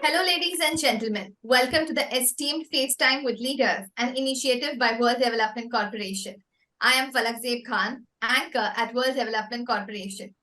Hello, ladies and gentlemen. Welcome to the Esteemed FaceTime with Leaders, an initiative by World Development Corporation. I am Falakzeb Khan, anchor at World Development Corporation.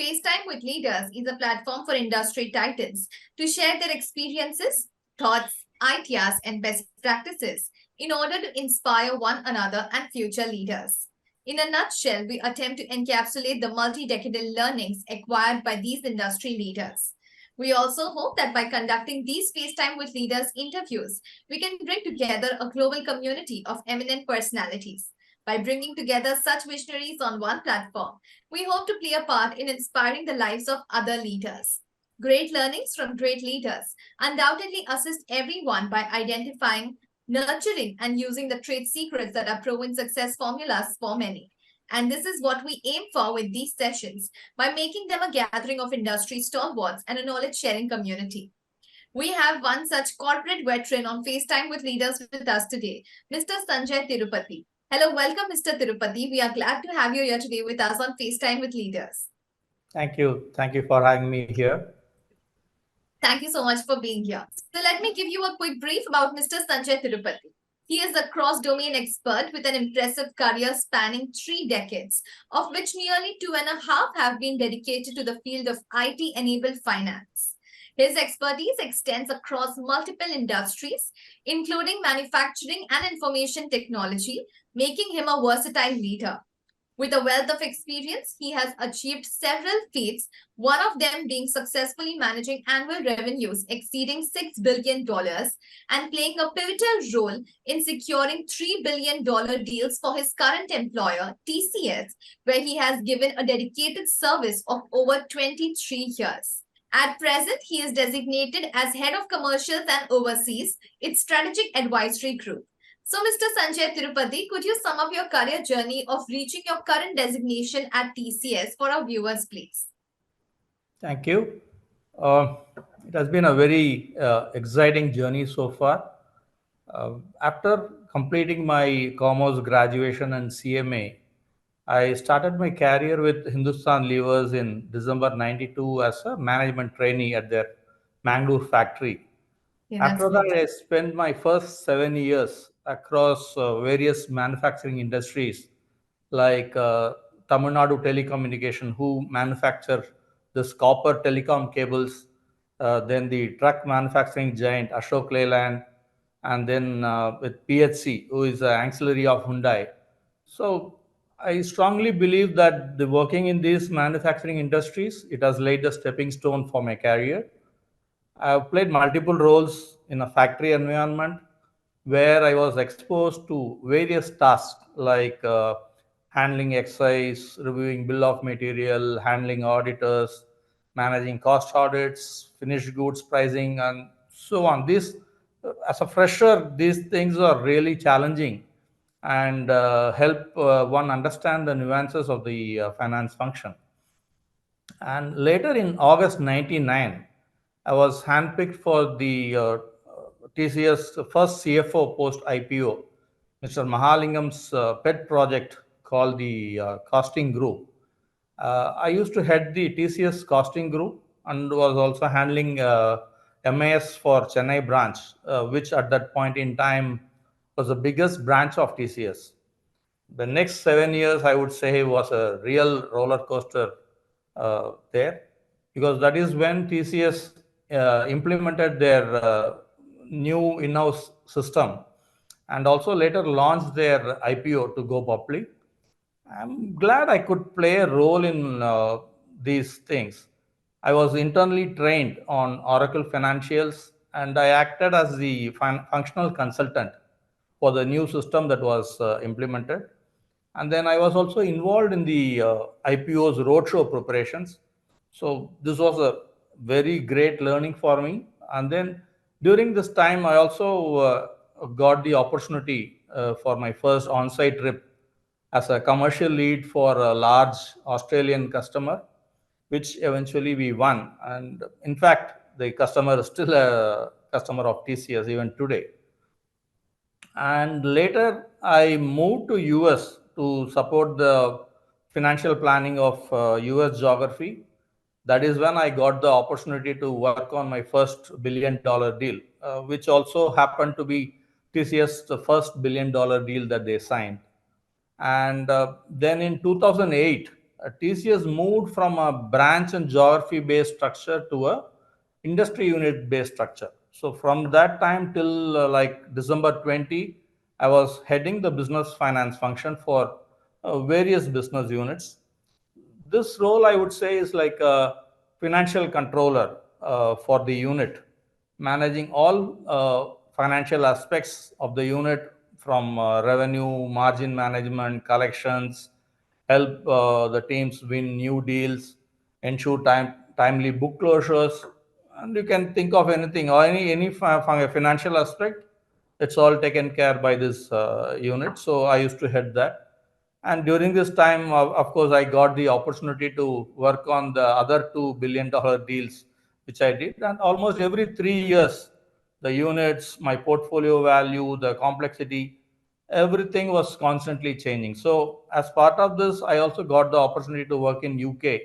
FaceTime with Leaders is a platform for industry titans to share their experiences, thoughts, ideas, and best practices in order to inspire one another and future leaders. In a nutshell, we attempt to encapsulate the multi-decadal learnings acquired by these industry leaders. We also hope that by conducting these FaceTime with Leaders interviews, we can bring together a global community of eminent personalities. By bringing together such visionaries on one platform, we hope to play a part in inspiring the lives of other leaders. Great learnings from great leaders undoubtedly assist everyone by identifying, nurturing, and using the trade secrets that are proven success formulas for many. And this is what we aim for with these sessions by making them a gathering of industry stalwarts and a knowledge sharing community. We have one such corporate veteran on FaceTime with Leaders with us today, Mr. Sanjay Tirupathi. Hello, welcome, Mr. Tirupathi. We are glad to have you here today with us on FaceTime with Leaders. Thank you. Thank you for having me here. Thank you so much for being here. So let me give you a quick brief about Mr. Sanjay Tirupathi. He is a cross-domain expert with an impressive career spanning 3 decades, of which nearly 2.5 have been dedicated to the field of IT-enabled finance. His expertise extends across multiple industries, including manufacturing and information technology, making him a versatile leader. With a wealth of experience, he has achieved several feats, one of them being successfully managing annual revenues exceeding $6 billion and playing a pivotal role in securing $3 billion deals for his current employer, TCS, where he has given a dedicated service of over 23 years. At present, he is designated as Head of Commercials and oversees its Strategic Advisory Group. So, Mr. Sanjay Tirupathi, could you sum up your career journey of reaching your current designation at TCS for our viewers, please? Thank you. Uh, it has been a very exciting journey so far. After completing my commerce graduation and CMA, I started my career with Hindustan Levers in December 92 as a management trainee at their Mangalore factory. Yeah, that's After that, great. I spent my first 7 years across various manufacturing industries like Tamil Nadu Telecommunication, who manufacture this copper telecom cables, then the truck manufacturing giant Ashok Leyland, and then with PHC, who is an auxiliary of Hyundai. So I strongly believe that the working in these manufacturing industries, it has laid the stepping stone for my career. I've played multiple roles in a factory environment where I was exposed to various tasks like handling excise, reviewing bill of material, handling auditors, managing cost audits, finished goods pricing, and so on. As a fresher, these things are really challenging and help one understand the nuances of the finance function. And later in August 99, I was handpicked for the TCS first CFO post IPO, Mr. Mahalingam's pet project called the costing group. I used to head the TCS costing group and was also handling MAS for Chennai branch, which at that point in time was the biggest branch of TCS. The next 7 years, I would say, was a real roller coaster there, because that is when TCS implemented their new in-house system and also later launched their IPO to go public. I'm glad I could play a role in these things. I was internally trained on Oracle Financials and I acted as the functional consultant for the new system that was implemented. And then I was also involved in the IPO's roadshow preparations. So this was a very great learning for me. And then during this time, I also got the opportunity for my first on-site trip as a commercial lead for a large Australian customer, which eventually we won. And in fact, the customer is still a customer of TCS even today. And later, I moved to US to support the financial planning of US geography. That is when I got the opportunity to work on my first $1 billion deal, which also happened to be TCS the first $1 billion deal that they signed. And then in 2008, TCS moved from a branch and geography based structure to a industry unit based structure. So from that time till like December 20, I was heading the business finance function for various business units. This role, I would say, is like a financial controller for the unit, managing all financial aspects of the unit, from revenue, margin management, collections, help the teams win new deals, ensure timely book closures, and you can think of anything or any financial aspect. It's all taken care by this unit. So I used to head that. And during this time, of course, I got the opportunity to work on the other $2 billion deals, which I did. And almost every 3 years, the units, my portfolio value, the complexity, everything was constantly changing. So as part of this, I also got the opportunity to work in UK,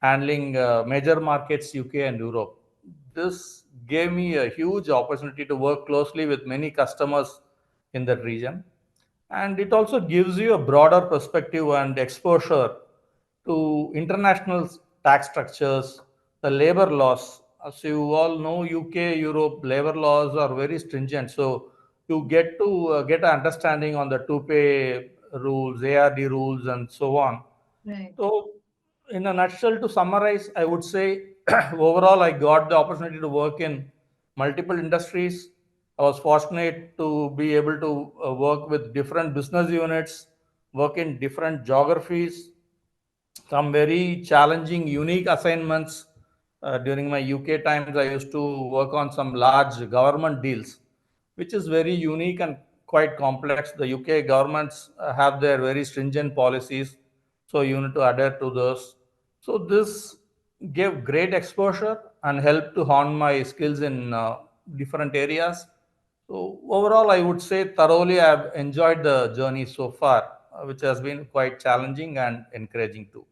handling major markets, UK and Europe. This gave me a huge opportunity to work closely with many customers in that region, and it also gives you a broader perspective and exposure to international tax structures, the labor laws. As you all know, UK, Europe labor laws are very stringent. So you get to get an understanding on the two pay rules, ARD rules, and so on. Right. So, in a nutshell, to summarize, I would say overall, I got the opportunity to work in multiple industries. I was fortunate to be able to work with different business units, work in different geographies, some very challenging, unique assignments. During my UK times, I used to work on some large government deals, which is very unique and quite complex. The UK governments have their very stringent policies, so you need to adhere to those. So this gave great exposure and helped to hone my skills in different areas. So overall, I would say thoroughly I have enjoyed the journey so far, which has been quite challenging and encouraging too.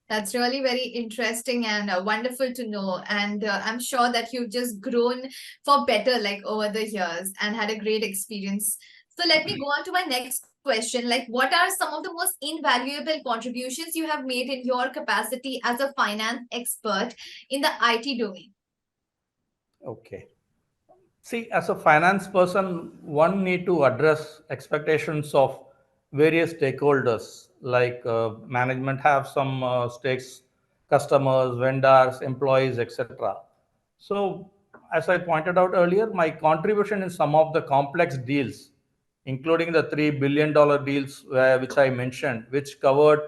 That's really very interesting and wonderful to know. And I'm sure that you've just grown for better, like over the years, and had a great experience. So let me go on to my next question. Like, what are some of the most invaluable contributions you have made in your capacity as a finance expert in the IT domain? Okay. See, as a finance person, one need to address expectations of various stakeholders, like management have some stakes, customers, vendors, employees, etc. So, as I pointed out earlier, my contribution in some of the complex deals, including the $3 billion deals which I mentioned, which covered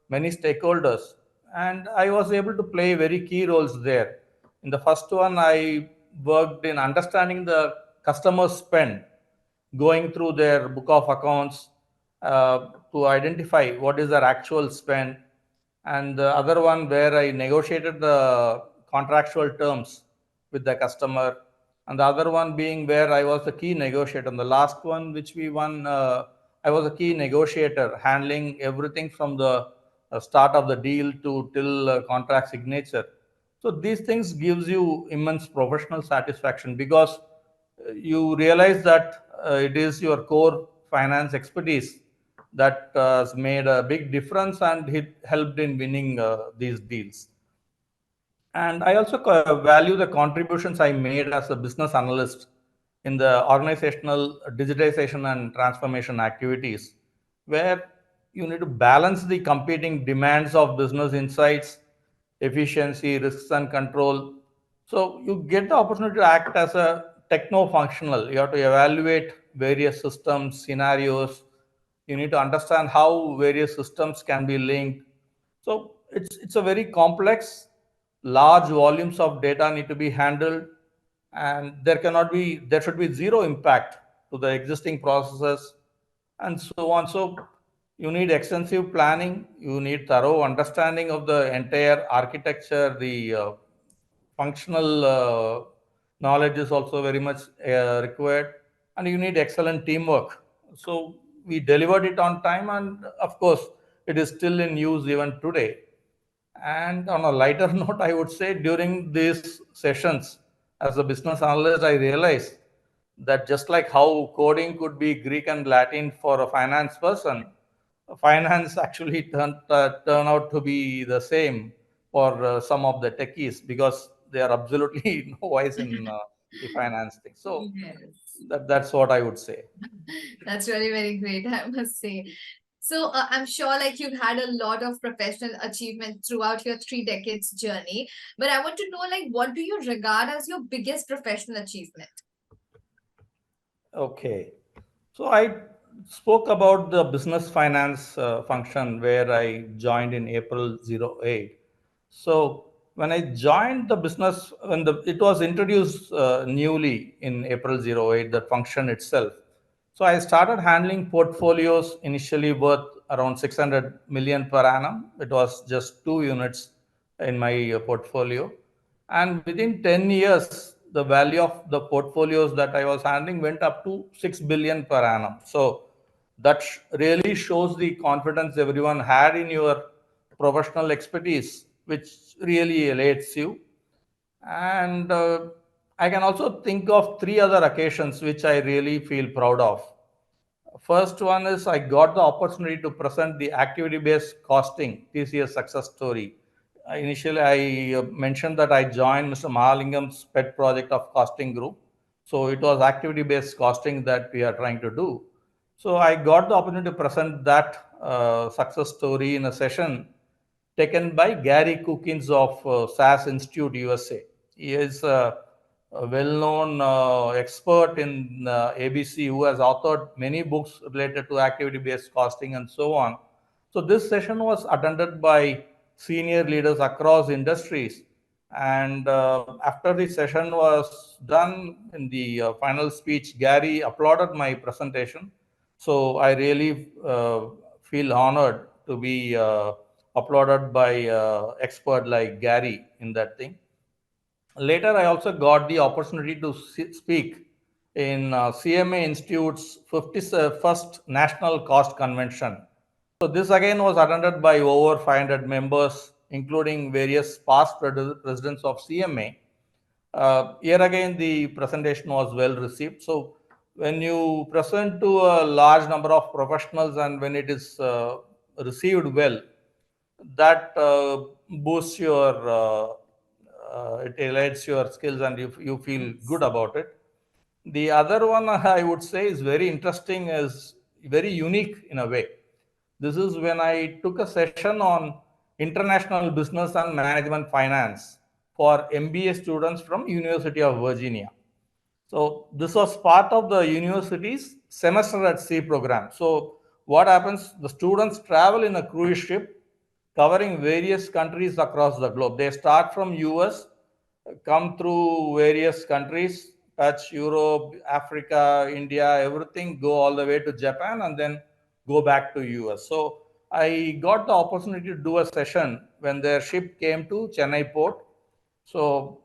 many stakeholders, and I was able to play very key roles there. In the first one, I worked in understanding the customer spend, going through their book of accounts to identify what is their actual spend, and the other one where I negotiated the contractual terms with the customer, and the other one being where I was the key negotiator. And the last one, which we won, I was a key negotiator, handling everything from the start of the deal to till contract signature. So these things gives you immense professional satisfaction because you realize that it is your core finance expertise that has made a big difference and it helped in winning these deals. And I also value the contributions I made as a business analyst in the organizational digitization and transformation activities, where you need to balance the competing demands of business insights, efficiency, risks, and control. So you get the opportunity to act as a techno functional. You have to evaluate various systems, scenarios. You need to understand how various systems can be linked. So it's a very complex, large volumes of data need to be handled, and there should be zero impact to the existing processes, and so on. So you need extensive planning, you need thorough understanding of the entire architecture, the functional knowledge is also very much required, and you need excellent teamwork. So we delivered it on time, and of course it is still in use even today. And on a lighter note, I would say during these sessions, as a business analyst, I realized that just like how coding could be Greek and Latin for a finance person, finance actually turn out to be the same for some of the techies because they are absolutely no wise in the finance thing. So Yes. that's what I would say. That's really very great, I must say. So I'm sure like you've had a lot of professional achievement throughout your 3 decades journey, but I want to know like what do you regard as your biggest professional achievement? Okay. So I spoke about the business finance function where I joined in April '08. So when I joined the business, it was introduced newly in April '08, the function itself. So I started handling portfolios initially worth around 600 million per annum. It was just 2 units in my portfolio. And within 10 years, the value of the portfolios that I was handling went up to 6 billion per annum. So that really shows the confidence everyone had in your professional expertise, which really elates you. And I can also think of three other occasions which I really feel proud of. First one is I got the opportunity to present the activity-based costing TCS success story. Initially, I mentioned that I joined Mr. Mahalingam's pet project of costing group. So it was activity-based costing that we are trying to do. So I got the opportunity to present that success story in a session taken by Gary Cookins of SAS Institute USA. He is a well-known expert in ABC who has authored many books related to activity-based costing and so on. So this session was attended by senior leaders across industries. And after the session was done, in the final speech, Gary applauded my presentation. So I really feel honored to be applauded by expert like Gary in that thing. Later, I also got the opportunity to speak in CMA Institute's 51st National Cost Convention. So this again was attended by over 500 members, including various past presidents of CMA. Here again, the presentation was well received. So when you present to a large number of professionals and when it is received well, that boosts your it elates your skills and you feel good about it. The other one I would say is very interesting, is very unique in a way. This is when I took a session on international business and management finance for MBA students from University of Virginia. So this was part of the university's semester at sea program. So what happens? The students travel in a cruise ship covering various countries across the globe. They start from US, come through various countries, touch Europe, Africa, India, everything, go all the way to Japan and then go back to US. So I got the opportunity to do a session when their ship came to Chennai port. So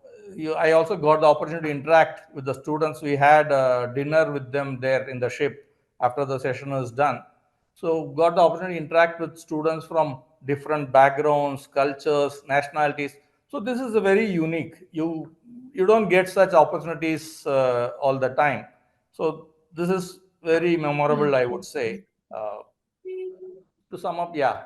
I also got the opportunity to interact with the students. We had dinner with them there in the ship after the session was done. So got the opportunity to interact with students from different backgrounds, cultures, nationalities. So this is a very unique. You don't get such opportunities all the time. So this is very memorable, I would say. Uh, to sum up, yeah,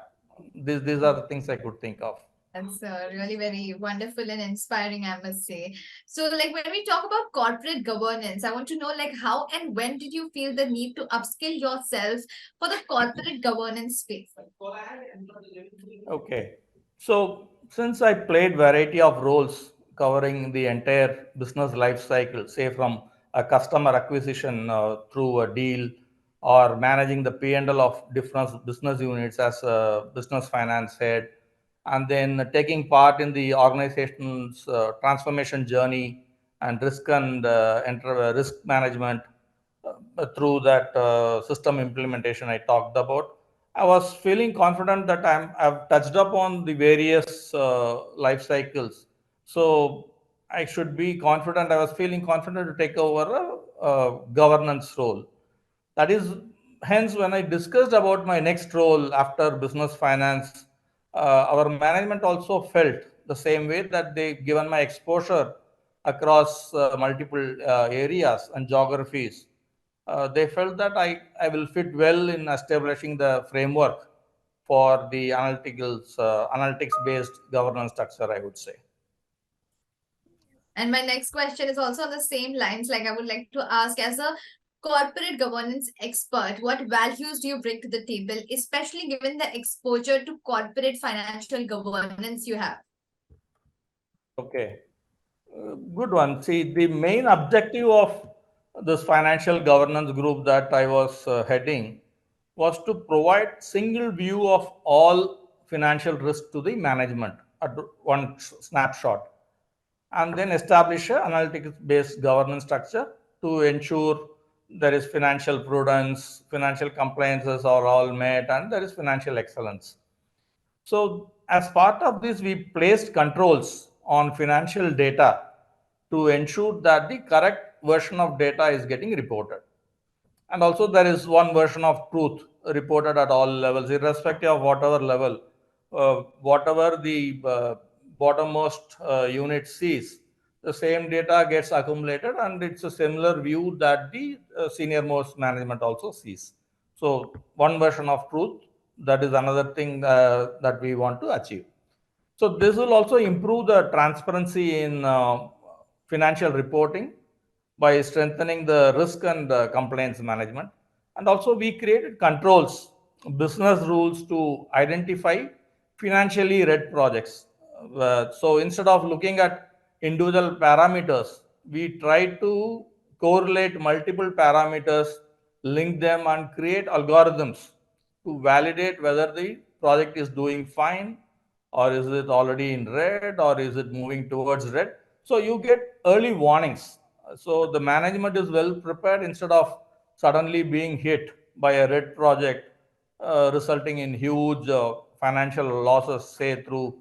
these are the things I could think of. That's really very wonderful and inspiring, I must say. So, like when we talk about corporate governance, I want to know like how and when did you feel the need to upskill yourself for the corporate governance space? Okay. So since I played variety of roles covering the entire business life cycle, say from a customer acquisition through a deal or managing the P&L of different business units as a business finance head, and then taking part in the organization's transformation journey and risk management through that system implementation I talked about. I was feeling confident that I've touched upon the various life cycles. So I should be confident. I was feeling confident to take over a governance role. That is hence when I discussed about my next role after business finance, our management also felt the same way, that they given my exposure across multiple areas and geographies. They felt that I will fit well in establishing the framework for the analytics based governance structure, I would say. And my next question is also on the same lines. Like, I would like to ask, as a corporate governance expert, what values do you bring to the table, especially given the exposure to corporate financial governance you have? Okay. Good one. See, the main objective of this financial governance group that I was heading was to provide single view of all financial risk to the management at one snapshot, and then establish a analytics based governance structure to ensure there is financial prudence, financial compliances are all met, and there is financial excellence. So, as part of this, we placed controls on financial data to ensure that the correct version of data is getting reported. And also, there is one version of truth reported at all levels, irrespective of whatever level, whatever the bottommost unit sees, the same data gets accumulated, and it's a similar view that the senior most management also sees. So, one version of truth, that is another thing that we want to achieve. So this will also improve the transparency in financial reporting by strengthening the risk and compliance management. And also we created controls, business rules to identify financially red projects. So instead of looking at individual parameters, we try to correlate multiple parameters, link them, and create algorithms to validate whether the project is doing fine, or is it already in red, or is it moving towards red. So you get early warnings, so the management is well prepared instead of suddenly being hit by a red project, resulting in huge financial losses, say through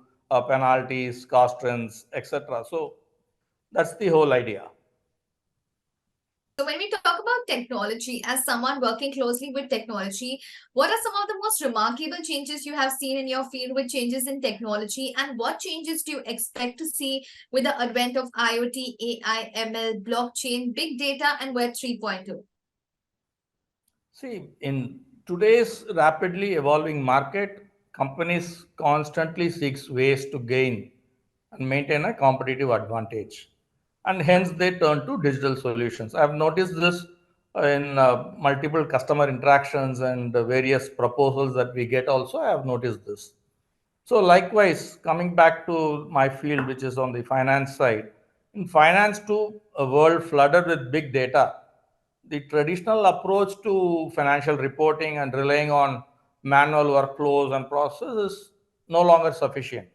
penalties, cost trends, etc. So that's the whole idea. So, when we talk about technology, as someone working closely with technology, what are some of the most remarkable changes you have seen in your field with changes in technology? And what changes do you expect to see with the advent of IoT, AI, ML, blockchain, big data, and Web 3.0? See, in today's rapidly evolving market, companies constantly seeks ways to gain and maintain a competitive advantage, and hence they turn to digital solutions. I've noticed this in multiple customer interactions and various proposals that we get. Also, I have noticed this. So likewise, coming back to my field, which is on the finance side, in finance too, a world flooded with big data, the traditional approach to financial reporting and relying on manual workflows and processes is no longer sufficient.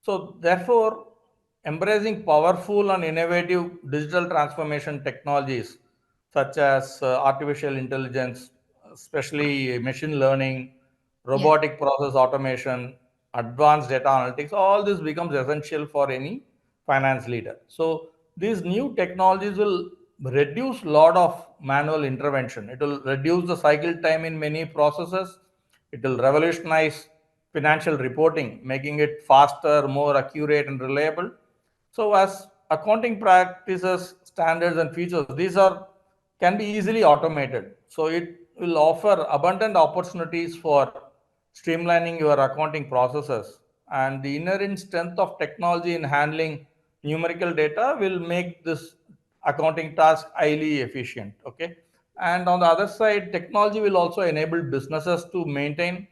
So therefore, embracing powerful and innovative digital transformation technologies such as artificial intelligence, especially machine learning, Yeah. robotic process automation, advanced data analytics, all this becomes essential for any finance leader. So these new technologies will reduce a lot of manual intervention. It will reduce the cycle time in many processes. It will revolutionize financial reporting, making it faster, more accurate, and reliable. So, as accounting practices, standards, and features, these are can be easily automated. So, it will offer abundant opportunities for streamlining your accounting processes. And the inherent strength of technology in handling numerical data will make this accounting task highly efficient. Okay. And on the other side, technology will also enable businesses to maintain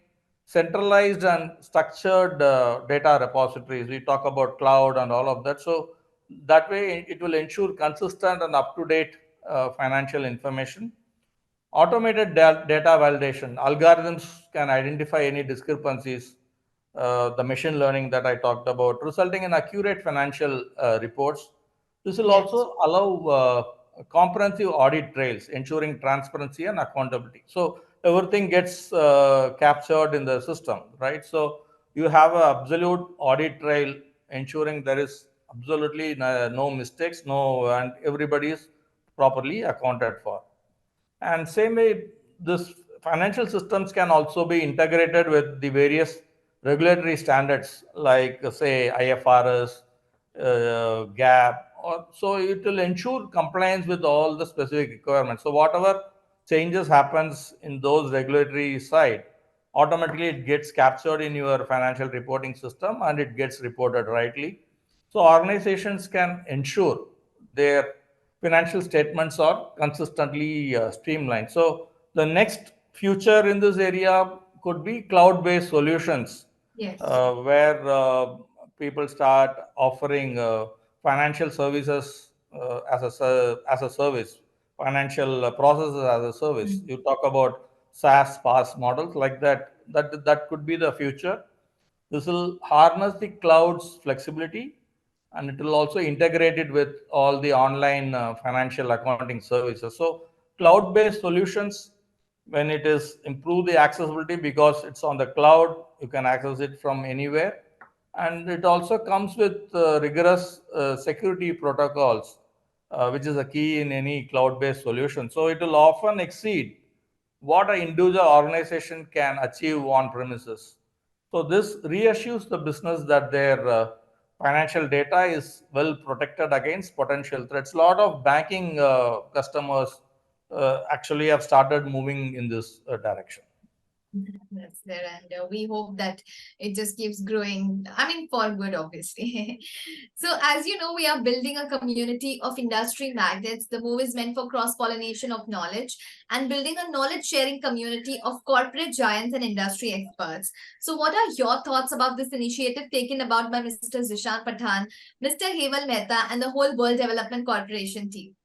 centralized and structured data repositories. We talk about cloud and all of that. So that way, it will ensure consistent and up to date financial information. Automated data validation algorithms can identify any discrepancies, the machine learning that I talked about, resulting in accurate financial reports. This will Yes. also allow comprehensive audit trails, ensuring transparency and accountability. So everything gets captured in the system, right? So you have an absolute audit trail, ensuring there is absolutely no mistakes, no, and everybody is properly accounted for. And same way, this financial systems can also be integrated with the various regulatory standards like say IFRS, gap, or so it will ensure compliance with all the specific requirements. So whatever changes happens in those regulatory side, automatically it gets captured in your financial reporting system and it gets reported rightly. So organizations can ensure their financial statements are consistently streamlined. So the next future in this area could be cloud-based solutions, Yes. where people start offering financial services as a service, financial processes as a service. Mm. You talk about SaaS, PaaS models like that. That could be the future. This will harness the cloud's flexibility, and it will also integrate it with all the online financial accounting services. So cloud-based solutions, when it is improve the accessibility because it's on the cloud, you can access it from anywhere, and it also comes with rigorous security protocols, which is a key in any cloud-based solution. So it will often exceed what an individual organization can achieve on premises. So this reassures the business that their financial data is well protected against potential threats. A lot of banking customers actually have started moving in this direction. That's there, and we hope that it just keeps growing. I mean, for good, obviously. So, as you know, we are building a community of industry magnates. The move is meant for cross pollination of knowledge and building a knowledge sharing community of corporate giants and industry experts. So, what are your thoughts about this initiative taken about by Mr. Zishan Pathan, Mr. Heval Mehta, and the whole World Development Corporation team?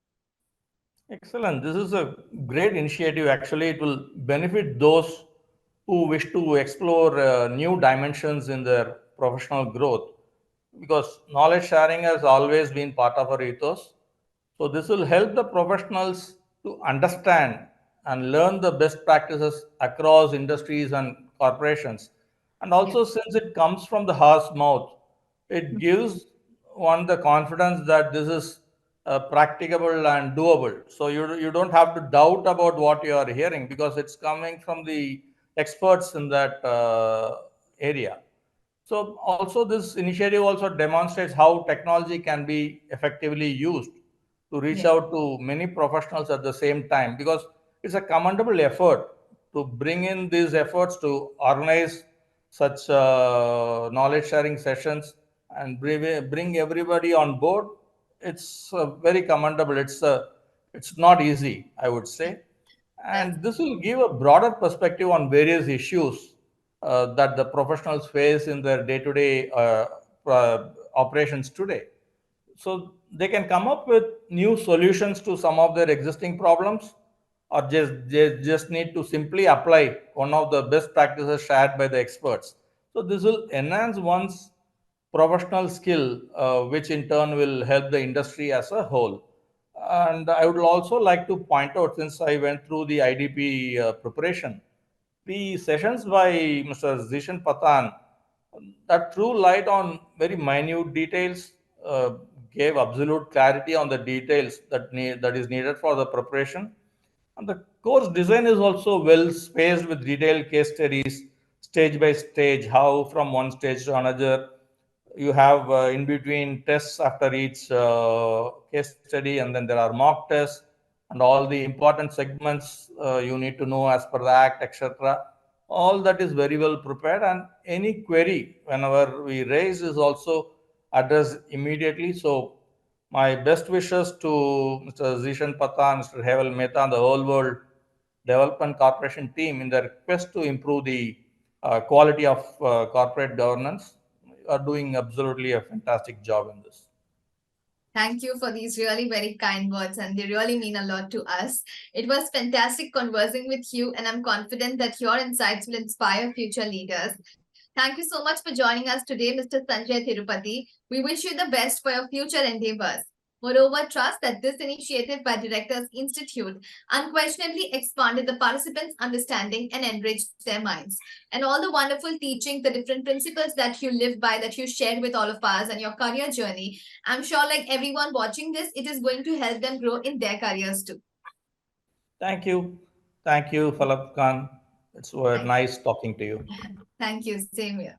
Excellent. This is a great initiative. Actually, it will benefit those who wish to explore new dimensions in their professional growth, because knowledge sharing has always been part of our ethos. So, this will help the professionals to understand and learn the best practices across industries and corporations. And Yeah. also, since it comes from the horse mouth, it gives one the confidence that this is practicable and doable. So you don't have to doubt about what you are hearing because it's coming from the experts in that area. So also this initiative also demonstrates how technology can be effectively used to reach Yes. out to many professionals at the same time, because it's a commendable effort to bring in these efforts to organize such knowledge sharing sessions and bring everybody on board. It's very commendable. It's not easy, I would say, That's and this will give a broader perspective on various issues that the professionals face in their day-to-day operations today. So they can come up with new solutions to some of their existing problems, or just need to simply apply one of the best practices shared by the experts. So this will enhance one's professional skill, which in turn will help the industry as a whole. And I would also like to point out, since I went through the IDP preparation, the sessions by Mr. Zishan Patan that threw light on very minute details, uh, gave absolute clarity on the details that is needed for the preparation. And the course design is also well spaced with detailed case studies, stage by stage, how from one stage to another. You have in between tests after each case study, and then there are mock tests and all the important segments you need to know as per the act, etc. All that is very well prepared, and any query whenever we raise is also addressed immediately. So my best wishes to Mr. Zishan Patan, Mr. Heval Mehta, and the whole world development corporation team in their quest to improve the quality of corporate governance. Are doing absolutely a fantastic job in this. Thank you for these really very kind words, and they really mean a lot to us. It was fantastic conversing with you, and I'm confident that your insights will inspire future leaders. Thank you so much for joining us today, Mr. Sanjay Tirupathi. We wish you the best for your future endeavors. Moreover, trust that this initiative by Directors Institute unquestionably expanded the participants' understanding and enriched their minds. And all the wonderful teaching, the different principles that you live by, that you shared with all of us, and your career journey, I'm sure, like everyone watching this, it is going to help them grow in their careers too. Thank you. Thank you, Falak Khan. It's Thank, nice talking to you. thank you. Same here.